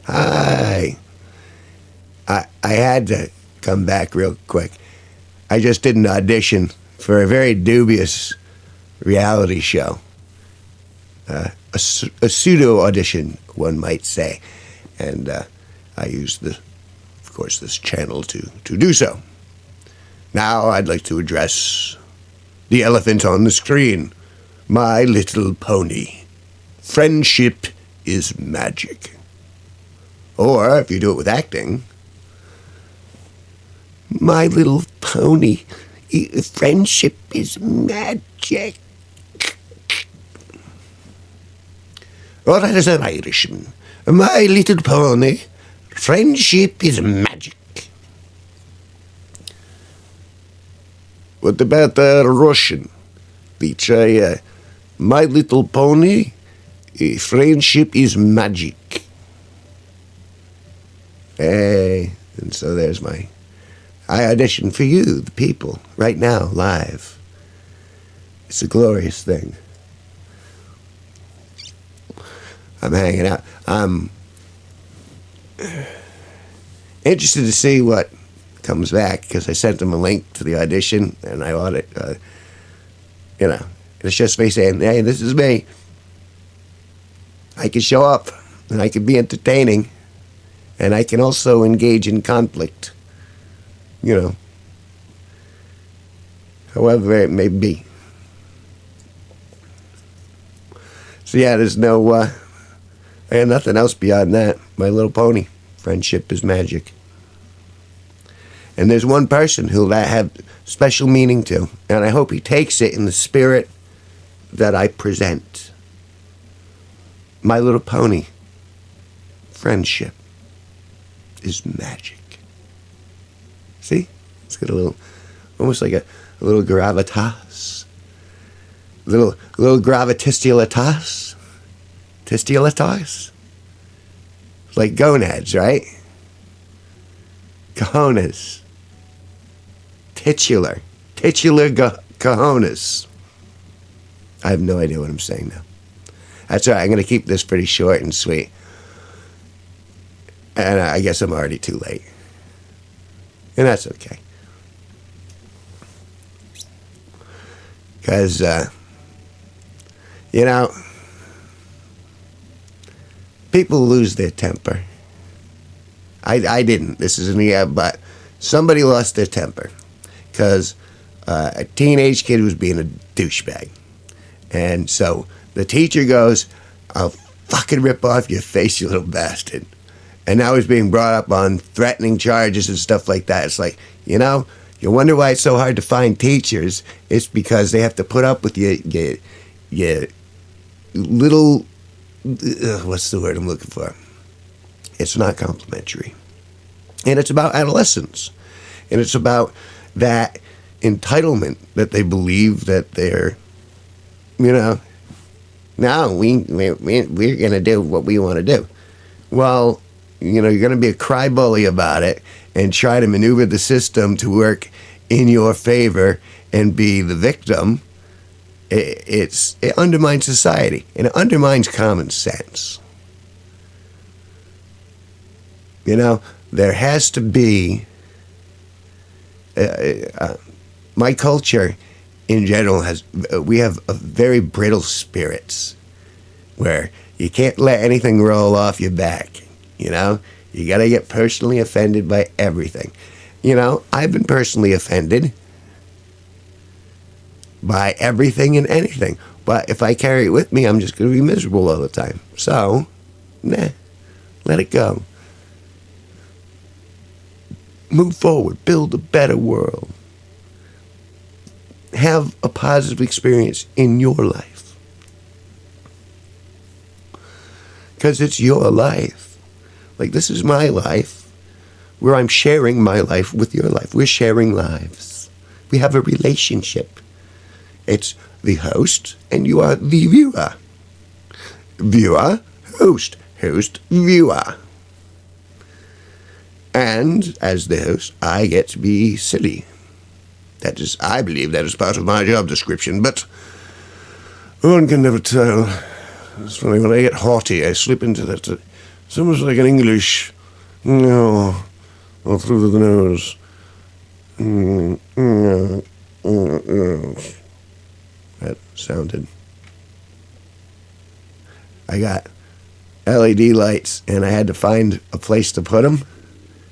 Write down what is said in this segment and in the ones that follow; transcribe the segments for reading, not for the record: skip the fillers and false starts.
Hi. I had to come back real quick. I just did an audition for a very dubious reality show. A pseudo audition, one might say. And I used, of course, this channel to do so. Now I'd like to address the elephant on the screen. My Little Pony. Friendship is magic. Or, if you do it with acting, My Little Pony. Friendship is magic. Or as an Irishman, My Little Pony. Friendship is magic. What about the Russian? They try, My Little Pony. Friendship is magic. Hey, and so there's I audition for you, the people, right now, live. It's a glorious thing. I'm hanging out. I'm interested to see what comes back, because I sent them a link to the audition, and I want it, it's just me saying, hey, this is me. I can show up, and I can be entertaining, and I can also engage in conflict, however it may be. So yeah, there's no, I have nothing else beyond that. My Little Pony, friendship is magic. And there's one person who I have special meaning to, and I hope he takes it in the spirit that I present. My Little Pony, friendship is magic. See? It's got a little, almost like a little gravitas. Little gravitistulatas. Tistulatas? Like gonads, right? Cojones. Titular cojones. I have no idea what I'm saying now. That's all right. I'm going to keep this pretty short and sweet. And I guess I'm already too late. And that's okay. Because, people lose their temper. I didn't. This isn't me, but somebody lost their temper. Because a teenage kid was being a douchebag. And so the teacher goes, I'll fucking rip off your face, you little bastard. And now he's being brought up on threatening charges and stuff like that. It's like, you wonder why it's so hard to find teachers. It's because they have to put up with your little, what's the word I'm looking for? It's not complimentary. And it's about adolescence. And it's about that entitlement that they believe that they're, no, we're going to do what we want to do. Well, you're going to be a crybaby about it and try to maneuver the system to work in your favor and be the victim. It undermines society, and it undermines common sense. There has to be, my culture in general we have a very brittle spirits where you can't let anything roll off your back. You got to get personally offended by everything. I've been personally offended by everything and anything. But if I carry it with me, I'm just going to be miserable all the time. So, let it go. Move forward. Build a better world. Have a positive experience in your life. Because it's your life. Like, this is my life, where I'm sharing my life with your life. We're sharing lives. We have a relationship. It's the host, and you are the viewer. Viewer, host, viewer. And as the host, I get to be silly. I believe that is part of my job description, but one can never tell. It's funny, when I get haughty, I slip into that It's almost like an English, no, all through the nose. That sounded. I got LED lights, and I had to find a place to put them.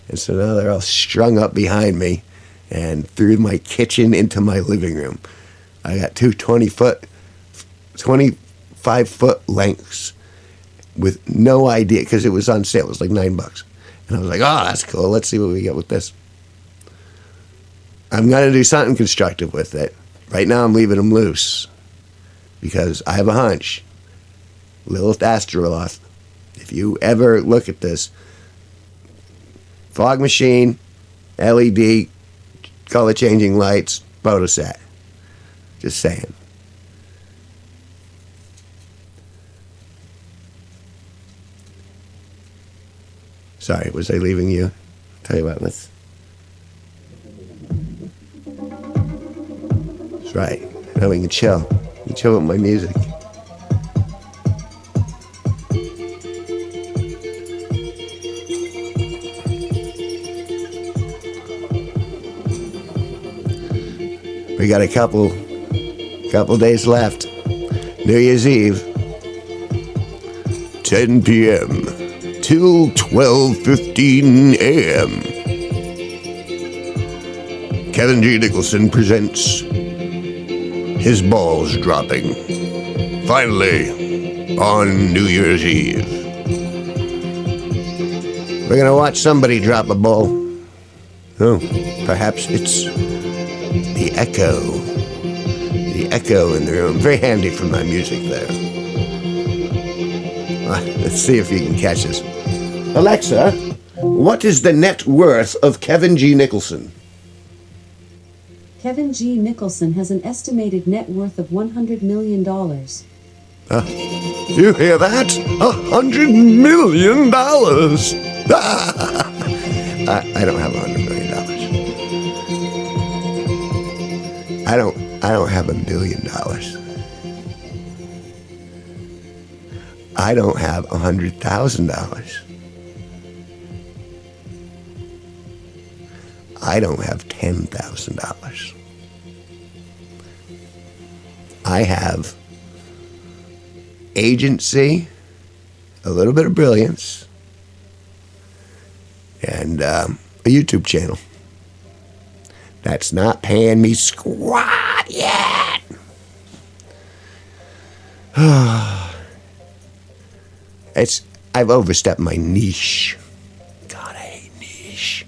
And so now they're all strung up behind me and through my kitchen into my living room. I got two 25-foot lengths with no idea, because it was on sale. It was like $9. And I was like, oh, that's cool. Let's see what we get with this. I'm going to do something constructive with it. Right now I'm leaving them loose because I have a hunch. Lilith Astroloth, if you ever look at this, fog machine, LED, color changing lights, photo set. Just saying. Sorry, was I leaving you? Tell you what, let's. That's right. Now we can chill. We can chill with my music. We got a couple days left. New Year's Eve, 10 p.m. till 12:15 a.m. Kevin G. Nicholson presents his balls dropping. Finally, on New Year's Eve. We're gonna watch somebody drop a ball. Oh, perhaps it's the echo. The echo in the room. Very handy for my music there. Let's see if you can catch this. Alexa, what is the net worth of Kevin G. Nicholson? Kevin G. Nicholson has an estimated net worth of $100 million. You hear that? $100 million! I don't have $100 million. I don't have $1 million. I don't have $100,000. I don't have $10,000. I have agency, a little bit of brilliance, and a YouTube channel. That's not paying me squat yet. I've overstepped my niche. God, I hate niche.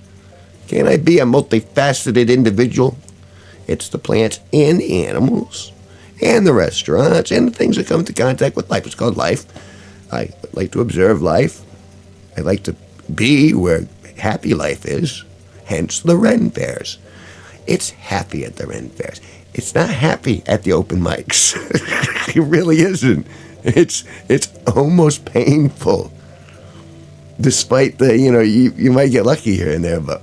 Can't I be a multifaceted individual? It's the plants and the animals and the restaurants and the things that come into contact with life. It's called life. I like to observe life. I like to be where happy life is. Hence the Ren Fairs. It's happy at the Ren Fairs. It's not happy at the open mics. It really isn't. It's almost painful. Despite the, you might get lucky here and there, but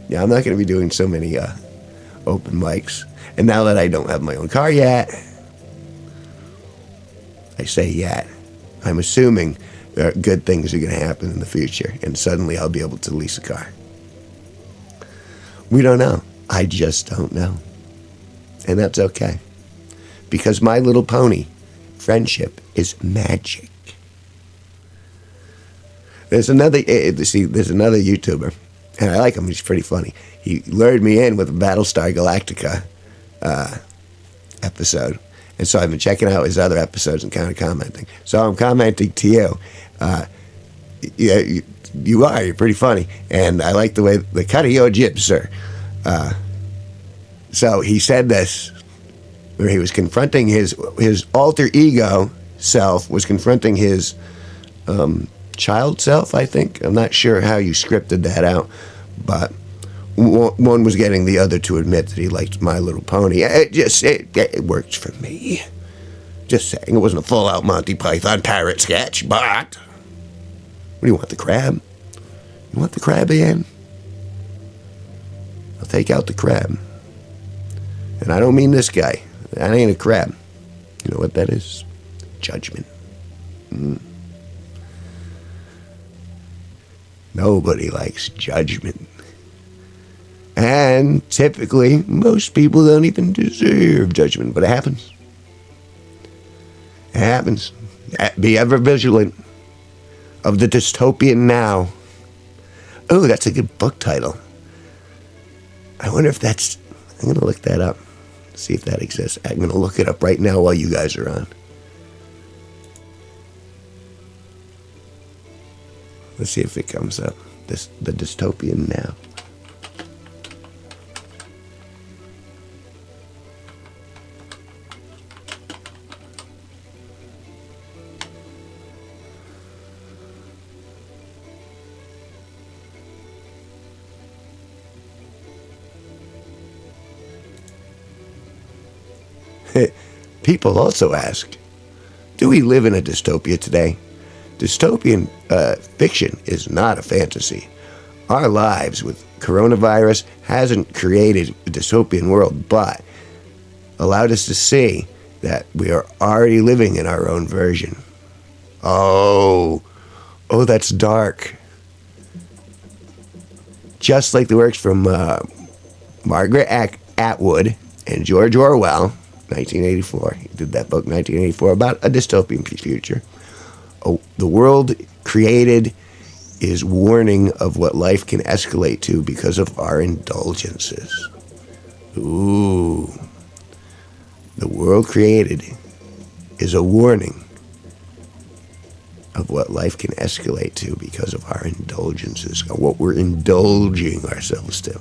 yeah, I'm not going to be doing so many open mics. And now that I don't have my own car yet, I say yet, I'm assuming there are good things are going to happen in the future, and suddenly I'll be able to lease a car. We don't know. I just don't know. And that's okay. Because My Little Pony friendship is magic. There's another YouTuber, and I like him. He's pretty funny. He lured me in with a Battlestar Galactica episode, and so I've been checking out his other episodes and kind of commenting. So I'm commenting to you. You're pretty funny, and I like the way the cut of your jib, sir. So he said this, where he was confronting his alter ego self, was confronting his child self, I think. I'm not sure how you scripted that out, but one was getting the other to admit that he liked My Little Pony. It works for me. Just saying, it wasn't a full-out Monty Python parrot sketch, but... What do you want, the crab? You want the crab again? I'll take out the crab. And I don't mean this guy. That ain't a crab. You know what that is? Judgment. Nobody likes judgment. And typically, most people don't even deserve judgment, but it happens. It happens. Be ever vigilant of the dystopian now. Oh, that's a good book title. I wonder if that's... I'm going to look that up. See if that exists. I'm going to look it up right now while you guys are on. Let's see if it comes up. The dystopian now. People also ask, do we live in a dystopia today? Dystopian fiction is not a fantasy. Our lives with coronavirus hasn't created a dystopian world, but allowed us to see that we are already living in our own version. Oh, that's dark. Just like the works from Margaret Atwood and George Orwell, 1984. He did that book, 1984, about a dystopian future. Oh, the world created is warning of what life can escalate to because of our indulgences. Ooh. The world created is a warning of what life can escalate to because of our indulgences, of what we're indulging ourselves to.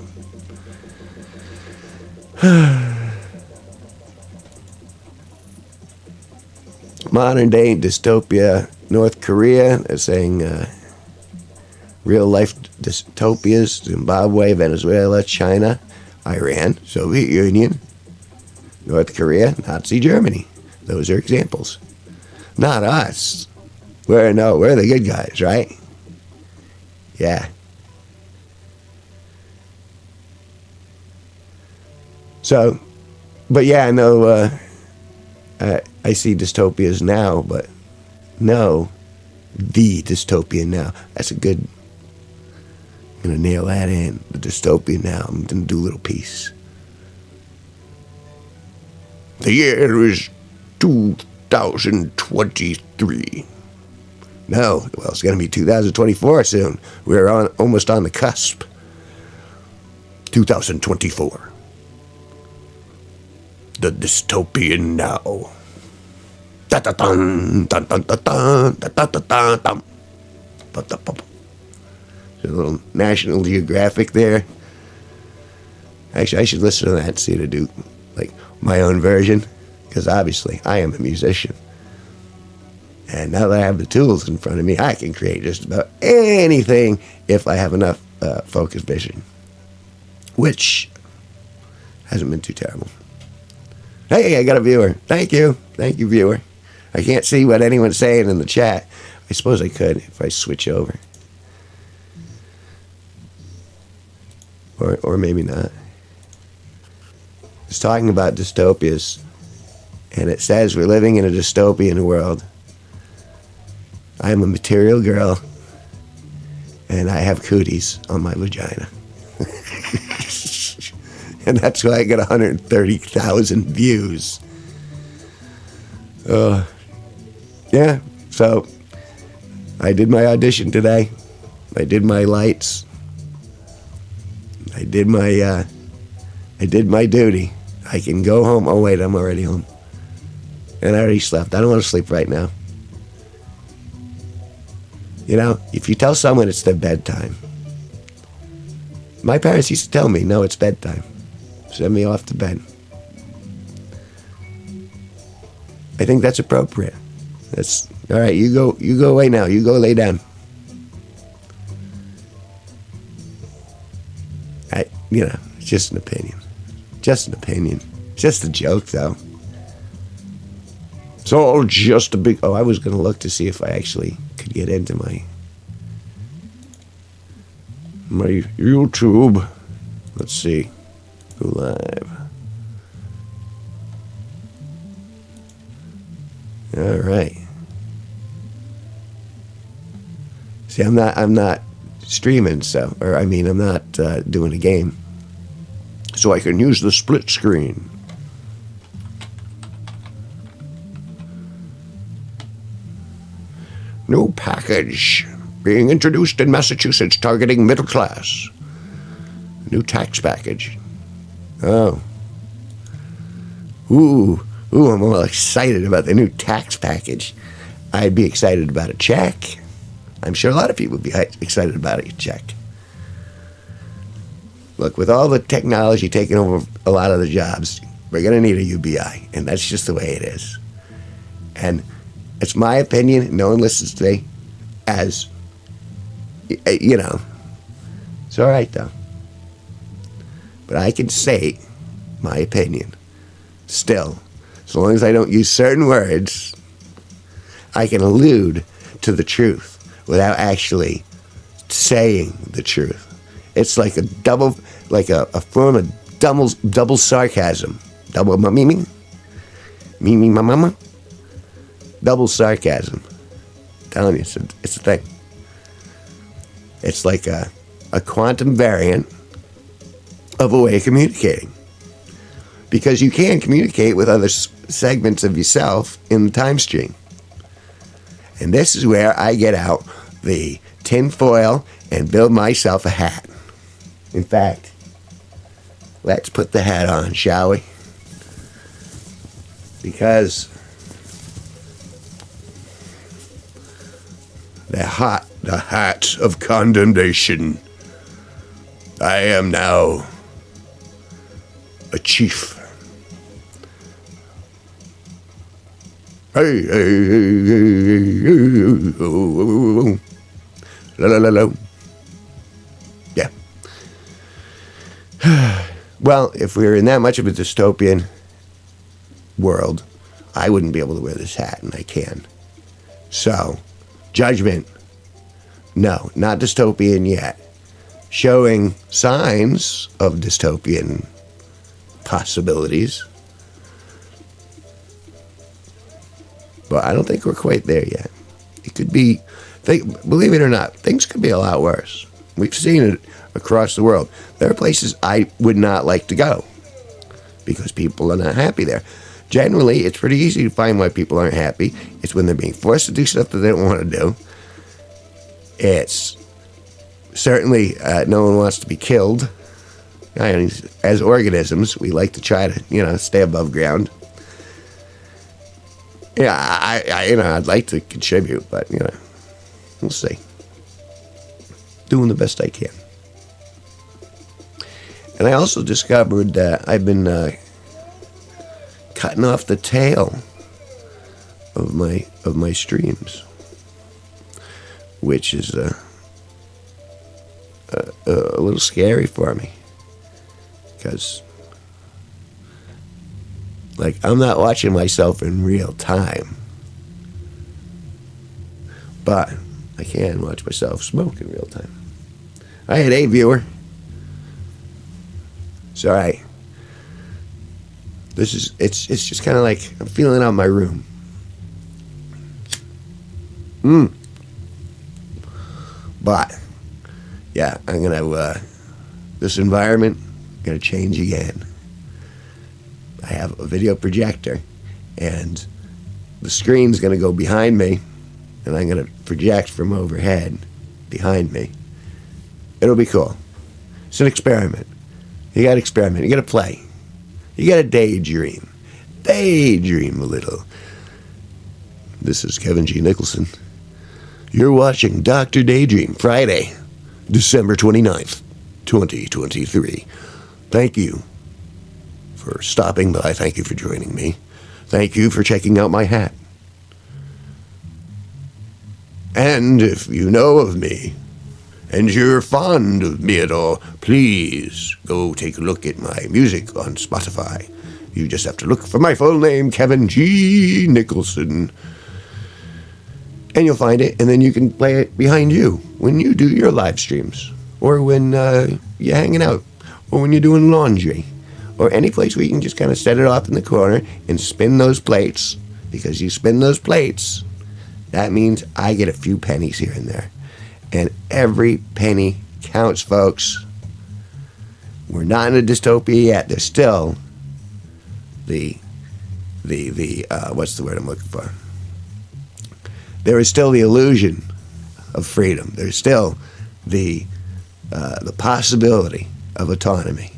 Modern day dystopia, North Korea is saying real life dystopias, Zimbabwe, Venezuela, China, Iran, Soviet Union, North Korea, Nazi Germany. Those are examples. Not us. We're the good guys, right? Yeah. So, but yeah, I know I see dystopias now, but no, the dystopian now. That's a good, I'm going to nail that in, the dystopian now. I'm going to do a little piece. The year is 2023. No, well, it's going to be 2024 soon. We're almost on the cusp. 2024. The dystopian now. A little National Geographic there. Actually, I should listen to that and see to do like my own version, because obviously I am a musician. And now that I have the tools in front of me, I can create just about anything if I have enough focused vision, which hasn't been too terrible. Hey, I got a viewer. Thank you, viewer. I can't see what anyone's saying in the chat. I suppose I could if I switch over. Or maybe not. It's talking about dystopias, and it says we're living in a dystopian world. I'm a material girl, and I have cooties on my vagina. And that's why I got 130,000 views. Yeah, so I did my audition today. I did my lights. I did my duty. I can go home. Oh wait, I'm already home. And I already slept. I don't want to sleep right now. You know, if you tell someone it's their bedtime. My parents used to tell me, no, it's bedtime. Send me off to bed. I think that's appropriate. That's all right. You go away now. You go lay down. It's just an opinion. Just an opinion. Just a joke, though. It's all just a big... Oh, I was going to look to see if I actually could get into my YouTube. Let's see. Go live. All right. See, I'm not streaming, so, or I mean, I'm not doing a game. So I can use the split screen. New package being introduced in Massachusetts targeting middle class. New tax package. Oh. Ooh, I'm all excited about the new tax package. I'd be excited about a check. I'm sure a lot of people would be excited about a check. Look, with all the technology taking over a lot of the jobs, we're going to need a UBI, and that's just the way it is. And it's my opinion. No one listens to me. As, you know, it's all right, though. But I can say my opinion. Still, as long as I don't use certain words, I can allude to the truth without actually saying the truth. It's like a form of double sarcasm. Double me, my mama. Double sarcasm. I'm telling you, it's a thing. It's like a quantum variant of a way of communicating. Because you can communicate with other segments of yourself in the time stream. And this is where I get out the tin foil and build myself a hat. In fact, let's put the hat on, shall we? Because the hat of condemnation. I am now a chief. Hey, la. Yeah. Well, if we were in that much of a dystopian world, I wouldn't be able to wear this hat, and I can. So, judgment. No, not dystopian yet. Showing signs of dystopian possibilities. But I don't think we're quite there yet. It could be, believe it or not, things could be a lot worse. We've seen it across the world. There are places I would not like to go because people are not happy there. Generally, it's pretty easy to find why people aren't happy. It's when they're being forced to do stuff that they don't want to do. It's certainly no one wants to be killed. As organisms, we like to try to, stay above ground. Yeah, I'd like to contribute, but, we'll see. Doing the best I can. And I also discovered that I've been cutting off the tail of my streams, which is a little scary for me, because I'm not watching myself in real time, but I can watch myself smoke in real time. All right, hey viewer. It's all right. It's just kind of like I'm feeling out my room. But yeah, I'm gonna this environment gonna change again. I have a video projector, and the screen's gonna go behind me, and I'm gonna project from overhead behind me. It'll be cool. It's an experiment. You gotta experiment. You gotta play. You gotta daydream. Daydream a little. This is Kevin G. Nicholson. You're watching Dr. Daydream, Friday, December 29th, 2023. Thank you for stopping by. Thank you for joining me. Thank you for checking out my hat. And if you know of me, and you're fond of me at all, please go take a look at my music on Spotify. You just have to look for my full name, Kevin G. Nicholson. And you'll find it, and then you can play it behind you when you do your live streams, or when you're hanging out, or when you're doing laundry, or any place where you can just kind of set it off in the corner and spin those plates, because you spin those plates, that means I get a few pennies here and there. And every penny counts, folks. We're not in a dystopia yet. There's still the what's the word I'm looking for? There is still the illusion of freedom. There's still the possibility of autonomy.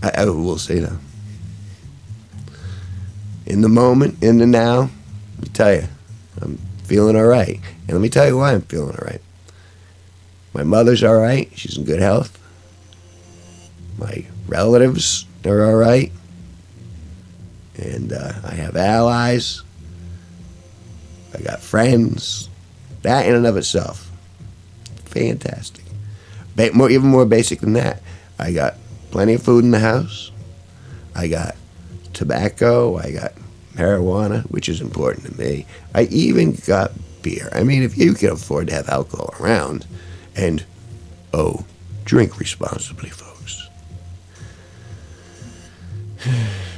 I will say that. In the moment, in the now, let me tell you, I'm feeling all right. And let me tell you why I'm feeling all right. My mother's all right. She's in good health. My relatives are all right. And I have allies. I got friends. That in and of itself, fantastic. Even more basic than that, I got plenty of food in the house. I got tobacco. I got marijuana, which is important to me. I even got beer. I mean, if you can afford to have alcohol around, and drink responsibly, folks.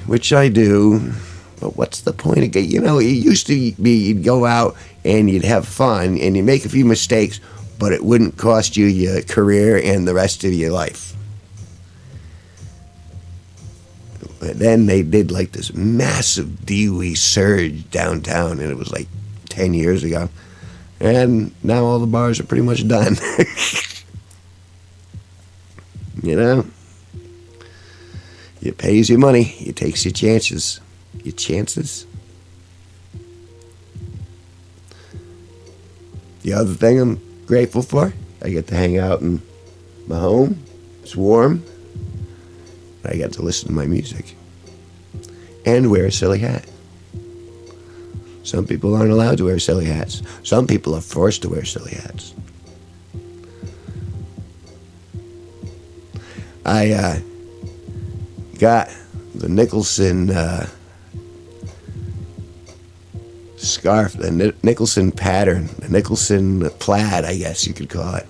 Which I do. But what's the point of it used to be you'd go out and you'd have fun and you'd make a few mistakes, but it wouldn't cost you your career and the rest of your life. But then they did like this massive DUI surge downtown, and it was like 10 years ago. And now all the bars are pretty much done. You pays your money, you takes your chances. Your chances. The other thing I'm grateful for, I get to hang out in my home. It's warm. I get to listen to my music. And wear a silly hat. Some people aren't allowed to wear silly hats. Some people are forced to wear silly hats. I got the Nicholson scarf, the Nicholson pattern, the Nicholson plaid, I guess you could call it,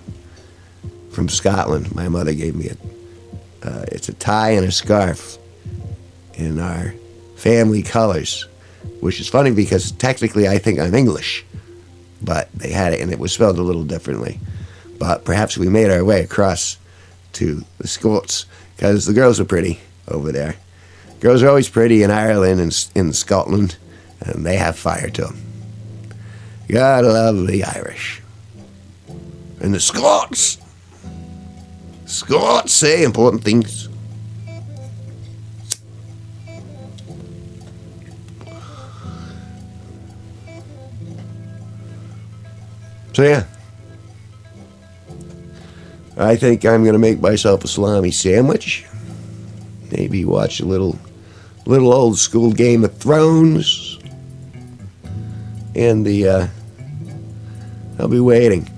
from Scotland. My mother gave me it. It's a tie and a scarf in our family colors, which is funny because technically I think I'm English, but they had it and it was spelled a little differently. But perhaps we made our way across to the Scots because the girls are pretty over there. Girls are always pretty in Ireland and in Scotland. And they have fire to them. Gotta love the Irish. And the Scots. Scots say important things. So yeah. I think I'm gonna make myself a salami sandwich. Maybe watch a little old school Game of Thrones. And I'll be waiting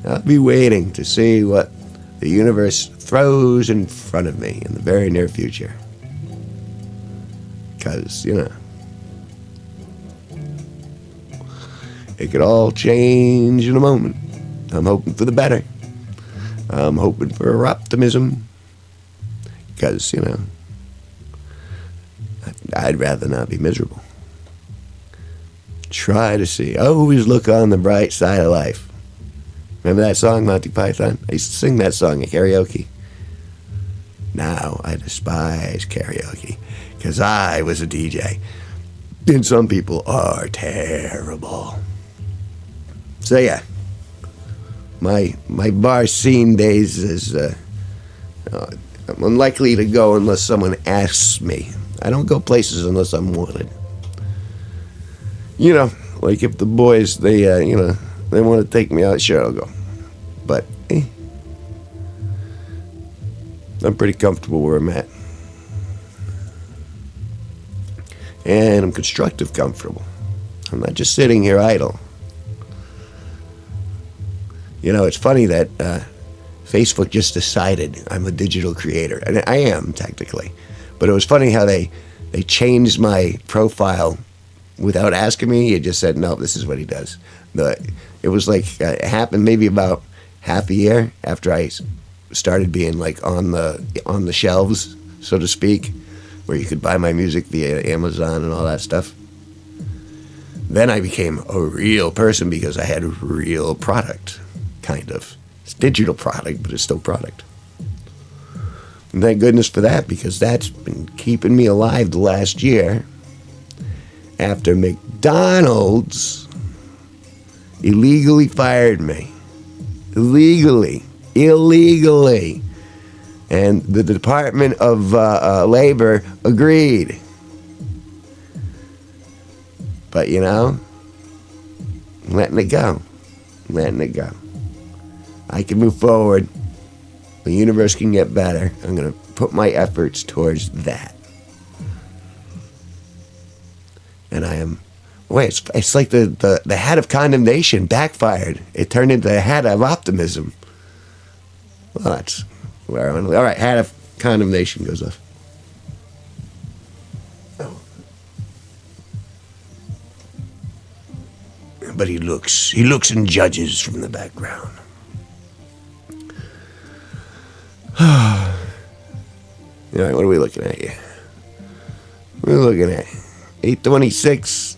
to see what the universe throws in front of me in the very near future. Because, it could all change in a moment. I'm hoping for the better. I'm hoping for optimism. Because, I'd rather not be miserable. Try to see. Always look on the bright side of life. Remember that song, Monty Python? I used to sing that song at karaoke. Now I despise karaoke because I was a DJ. And some people are terrible. So yeah, my bar scene days is I'm unlikely to go unless someone asks me. I don't go places unless I'm wanted. Like if the boys, they want to take me out, sure, I'll go. But, I'm pretty comfortable where I'm at. And I'm constructive comfortable. I'm not just sitting here idle. It's funny that Facebook just decided I'm a digital creator. And I am, technically. But it was funny how they changed my profile without asking me. It just said, no, this is what he does. It was like, it happened maybe about half a year after I started being like on the shelves, so to speak, where you could buy my music via Amazon and all that stuff. Then I became a real person because I had a real product. kind of. It's digital product, but it's still product. And thank goodness for that, because that's been keeping me alive the last year. After McDonald's illegally fired me. Illegally. And the Department of Labor agreed. But, you know, letting it go. I can move forward. The universe can get better. I'm going to put my efforts towards that. And I am... Wait, it's like the hat of condemnation backfired. It turned into the hat of optimism. Well, that's where I want to... All right, hat of condemnation goes off. Oh. But he looks and judges from the background. All right, what are we looking at here? We're looking at 8:26.